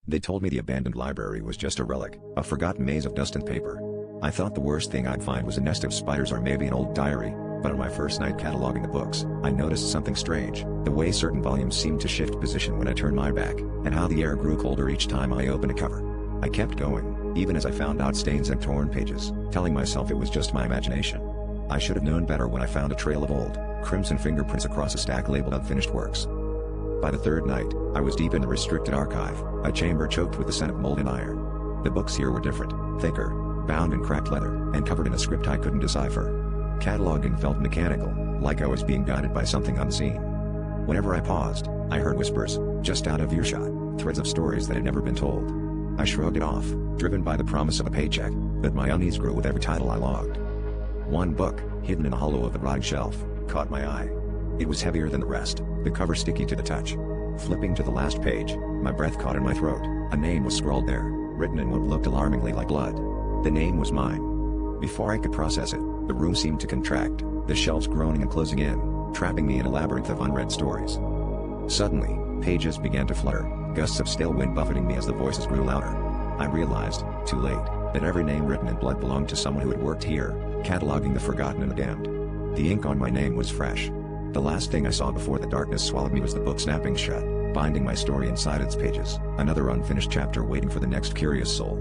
They told me the abandoned library was just a relic, a forgotten maze of dust and paper. I thought the worst thing I'd find was a nest of spiders or maybe an old diary, but on my first night cataloging the books, I noticed something strange: the way certain volumes seemed to shift position when I turned my back, and how the air grew colder each time I opened a cover. I kept going, even as I found out stains and torn pages, telling myself it was just my imagination. I should have known better when I found a trail of old, crimson fingerprints across a stack labeled unfinished works. By the third night, I was deep in the restricted archive, a chamber choked with the scent of mold and iron. The books here were different, thicker, bound in cracked leather, and covered in a script I couldn't decipher. Cataloging felt mechanical, like I was being guided by something unseen. Whenever I paused, I heard whispers, just out of earshot, threads of stories that had never been told. I shrugged it off, driven by the promise of a paycheck, but my unease grew with every title I logged. One book, hidden in a hollow of the rotting shelf, caught my eye. It was heavier than the rest, the cover sticky to the touch. Flipping to the last page, my breath caught in my throat. A name was scrawled there, written in what looked alarmingly like blood. The name was mine. Before I could process it, the room seemed to contract, the shelves groaning and closing in, trapping me in a labyrinth of unread stories. Suddenly, pages began to flutter, gusts of stale wind buffeting me as the voices grew louder. I realized, too late, that every name written in blood belonged to someone who had worked here, cataloging the forgotten and the damned. The ink on my name was fresh. The last thing I saw before the darkness swallowed me was the book snapping shut, binding my story inside its pages, another unfinished chapter waiting for the next curious soul.